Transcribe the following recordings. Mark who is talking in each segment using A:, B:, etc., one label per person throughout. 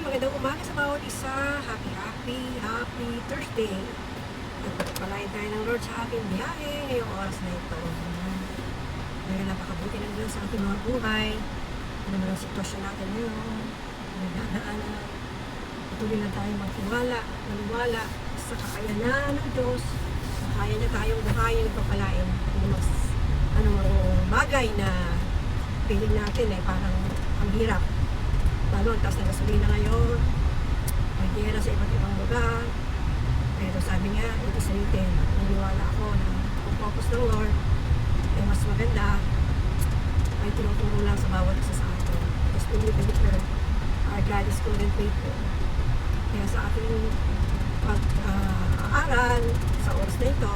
A: magandang umaga sa bawat isa. Happy Thursday. Palain tayo ng Lord sa ating biyahe ngayong oras na ito. Dahil napakabuti ng Diyos sa ating mga buhay. Ano man ang sitwasyon natin ngayon, nagdadaanan. Patuloy na tayo magtiwala, maniwala sa kakayanan ng Diyos. Kaya niya tayong buhayin at papalain. Anong bagay na feeling natin ay parang ang hirap. Lalo ang taas ng gasolina ngayon, may gera sa iba't ibang lugar. Pero sabi nga, ito sa itin, naniwala ako na kung focus ng Lord, ay mas maganda, ay tinuturo lang sa bawat isa sa atin. Because we live in the earth, our God is good and faithful. Kaya sa ating pag-aaral sa oras na ito,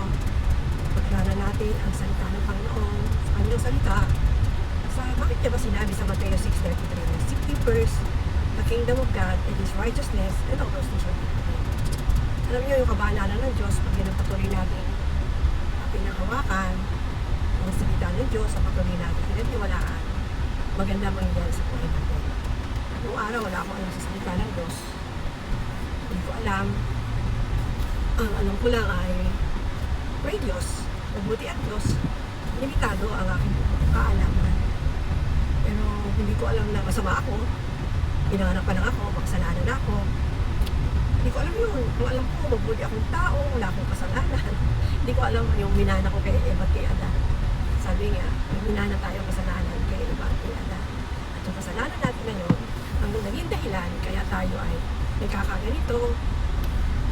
A: pag-aralan natin ang salita ng Panginoon, sa kanyang salita, bakit niya ba sinabi sa Mateo 6:33 na seek ye first the kingdom of God and His righteousness and all those things shall be added. Alam niyo yung kabanalan ng Diyos pag pinagpatuloy natin pinahawakan ang salita ng Diyos sa patuloy natin pinagtiwalaan, maganda mangyayari sa buhay natin. Noong araw wala akong alam sa salita ng Diyos, hindi ko alam. Ang alam ko lang ay pray Diyos, mabuti ang Diyos, limitado ang aking kaalaman. Pero hindi ko alam na masama ako. Pinanganak pa lang ako, makasalanan ako. Hindi ko alam yun. Kung alam ko, mabuti akong tao, wala akong kasalanan. Hindi ko alam yung minana ko kay Eva at kay Ada. Sabi nga, may minana tayo kasalanan kay Eva at kay Ada. At yung kasalanan natin ngayon, ang naging dahilan, kaya tayo ay nagkakaganito.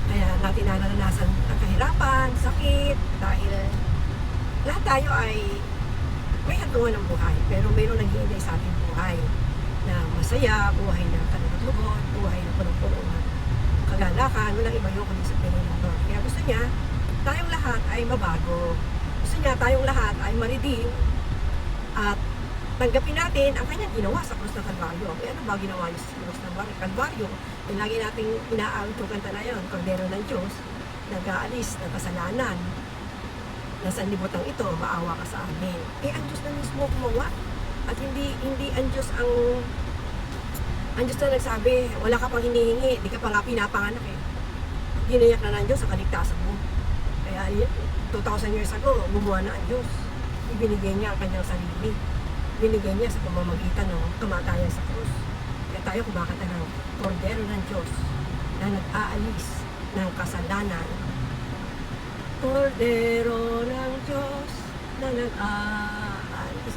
A: Kaya natin naranasan ang kahirapan, sakit, dahil lahat tayo ay may hantungan ng buhay, pero mayroon nag-iinday sa ating buhay na masaya, buhay na kalugod-lugod, buhay na punong-puno ng kagalakan, walang iba yung kundi sa Panginoon ng Lord. Kaya gusto niya, tayong lahat ay mabago. Gusto niya, tayong lahat ay ma-redeem at tanggapin natin ang kanyang ginawa sa krus ng Kalbaryo. Kaya ano ba ginawa niya sa krus ng Kalbaryo? Yung lagi nating inaawit yung kanta na yun, Kordero ng Diyos, nag-aalis ng kasalanan. Nasa libutang ito, maawa ka sa amin. Ang Diyos na mismo gumawa. At hindi ang Diyos ang Diyos na nagsabi, wala ka pang hinihingi, di ka pa nga pinapanganak eh. Ginayak na ng Diyos ang kaligtasan mo. Kaya 2,000 years ago, gumawa na ang Diyos. Ibinigay niya ang kanyang sarili. Binigay niya sa pamamagitan ng kamatayan sa krus. Kaya tayo kumakanta ng Kordero ng Diyos na nag-aalis ng kasalanan. Kordero ng Diyos na nag-aalis.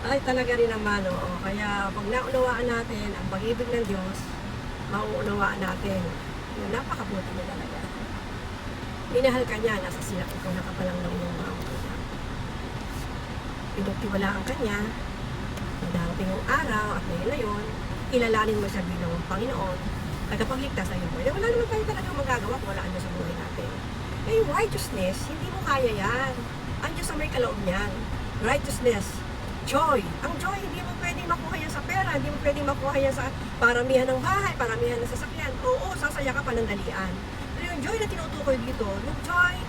A: Ay talaga rin naman, oo. Kaya pag naunawaan natin ang pag-ibig ng Diyos, mauunawaan natin na napakabuti niya talaga. Minahal ka niya, nasa silak ikaw nakapalang ng iyong mga utak. Pinagtiwalaan ka niya, darating yung araw at ngayon na yun, ilalanin mo siya bilang Panginoon, tagapagligtas sa iyong buhay. Wala naman tayo talagang magagawa kung wala ang Diyos sa buhay natin. Yung righteousness, hindi mo kaya yan. Ang Diyos ang may kaloob niyan. Righteousness, joy. Ang joy, hindi mo pwedeng makuha yan sa pera, hindi mo pwedeng makuha yan sa paramihan ng bahay, paramihan ng sasakyan. Oo, sasaya ka panandalian. Pero yung joy na tinutukoy dito, yung joy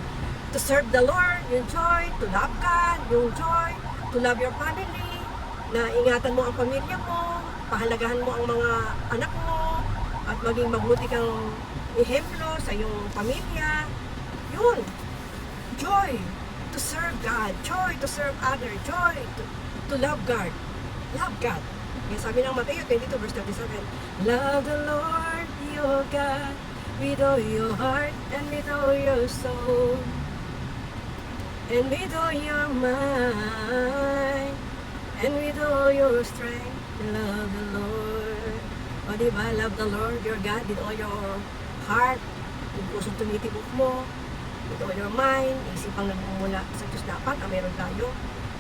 A: to serve the Lord, yung joy to love God, yung joy to love your family, na ingatan mo ang pamilya mo, pahalagahan mo ang mga anak mo, at maging mabuti kang ehemplo sa iyong pamilya. Yun, joy to serve God, joy to serve others, joy to love God. Love God. Kaya sabi ng Mateo 22 verse 37, love the Lord your God with all your heart and with all your soul and with all your mind and with all your strength. Love the Lord. O diba, love the Lord your God with all your heart, yung pusong tumitibok mo, with all your mind, isipang nagmumula sa Diyos dapat, meron tayo.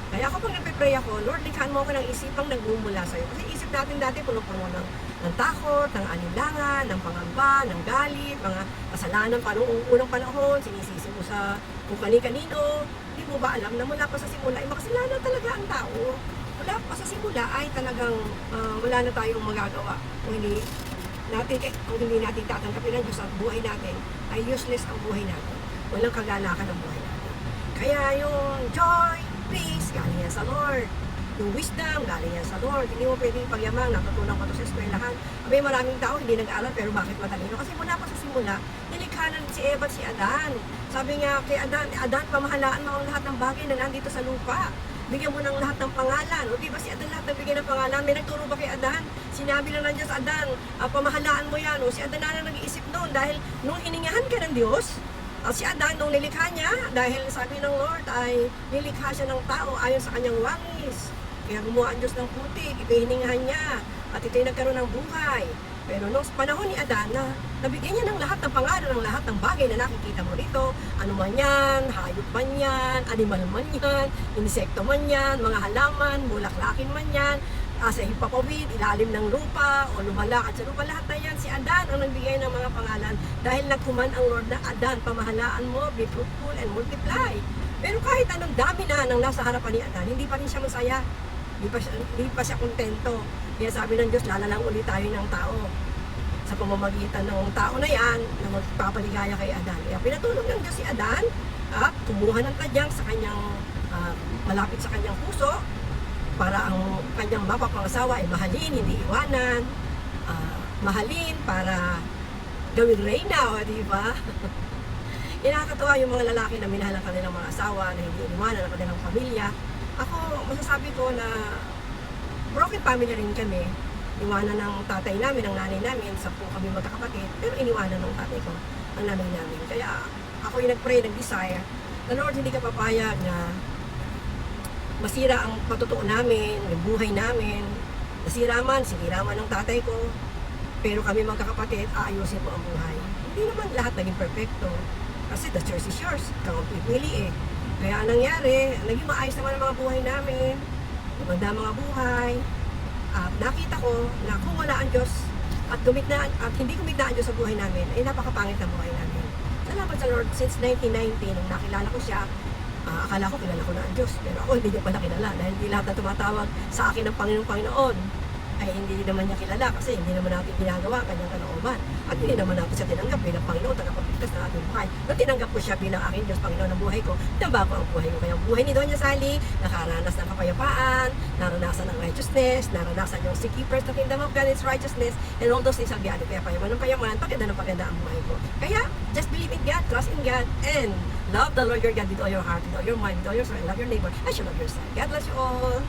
A: Kaya ako pag nagpe-pray ako, Lord, likhaan mo ako ng isipang nagmumula sa iyo. Kasi isip natin dati puno-puno ng takot, ng alinlangan, ng pangamba, ng galit, mga kasalanan pa noong unang panahon, sinisisi mo sa kung kani-kanino. Hindi mo ba alam na mula pa sa simula ay makasalanan talaga ang tao. Mula pa sa simula ay talagang wala na tayong magagawa. Kung hindi natin tatanggapin ng Diyos at buhay natin, ay useless ang buhay natin. Walang kagalakan ang buhay natin. Kaya yung joy, peace, galing yan sa Lord. Yung wisdom, galing yan sa Lord. Hindi mo pwedeng pagyamang, natutunan ko to sa eskwelahan. Abay, maraming tao hindi nag-aaral, pero bakit matalino? Kasi mula pa sa simula, nilikha na si Eva at si Adan. Sabi nga kay Adan, Adan, pamahalaan mo ang lahat ng bagay na nandito sa lupa. Bigyan mo ng lahat ng pangalan. O di ba si Adan lahat nagbigay ng pangalan? May nagturo ba kay Adan? Sinabi lang nandiyan sa Adan, pamahalaan mo yan. O si Adan na nag-iisip noon dahil nung hiningahan ka ng Diyos, si Adan, nung nilikha niya, dahil sabi ng Lord ay nilikha siya ng tao ayon sa kanyang wangis. Kaya gumawa ang Diyos ng putik, ipihiningahan niya, at ito'y nagkaroon ng buhay. Pero nung panahon ni Adan, nabigyan niya ng lahat ng pangalan, ng lahat ng bagay na nakikita mo dito. Ano man yan, hayop man yan, animal man yan, insekto man yan, mga halaman, bulaklakin man yan, sa hipapawid, ilalim ng lupa, o lumalakad sa lupa, lahat na yan. Si Adan ang nagbigay ng mga pangalan dahil nagkuman ang Lord na Adan, pamahalaan mo, be fruitful and multiply. Pero kahit anong dami na ng nasa harapan ni Adan, hindi pa rin siya masaya. Hindi pa siya kontento. Kaya sabi ng Diyos, lalalang ulit tayo ng tao sa pamamagitan ng tao na yan na magpapaligaya kay Adan. Kaya pinatulong ng Diyos si Adan at kumuha ng tadyang sa kanyang malapit sa kanyang puso para ang kanyang mapapangasawa ay mahalin, hindi iwanan, mahalin para gawing reyna, o di ba? Nakakatuwa yung mga lalaki na minahal ang kanilang mga asawa, na hindi iwanan ang kanilang pamilya. Ako, masasabi ko na broken family rin kami. Iwanan ng tatay namin, ng nanay namin, 10 kami magkakapatid, pero iniwanan ng tatay ko, ang nanay namin. Kaya ako yung nag-pray, nag-desire, na Lord, hindi ka papayag na masira ang patutuo namin, yung buhay namin. Nasira man, sinira man ng tatay ko, pero kami magkakapatid, aayusin mo ang buhay. Hindi naman lahat naging perfecto. Kasi the choice is yours. Ikaw ang pipili eh. Kaya anong nangyari, naging maayos naman ang mga buhay namin. Gumanda ang mga buhay. Nakita ko na kung wala ang Diyos at hindi gumitna ang Diyos sa buhay namin, ay napakapangit ang buhay namin. Salamat sa Lord, since 1990, nung nakilala ko siya, akala ko kilala ko na ang Diyos. Pero ako hindi niya pala kilala dahil hindi lahat na tumatawag sa akin ng Panginoon ay hindi naman niya kilala kasi hindi naman natin ginagawa ang kanyang kalooban. At hindi naman natin siya tinanggap bilang Panginoon, tagapagligtas ng ating buhay. Nung tinanggap ko siya bilang aking Diyos, Panginoon ng buhay ko, tinamba ko ang buhay ko. Kaya ang buhay ni Doña Sally, nakaranas ng kapayapaan, naranasan ng righteousness, naranasan yung si keepers ng kingdom of God, its righteousness, and all those things shall be added. Kaya payaman, paganda ng paganda ang buhay ko. Kaya, just believe in God, trust in God, and love the Lord your God with all your heart, with all your mind, with all your soul, and love your neighbor, as you love yourself. God bless you all.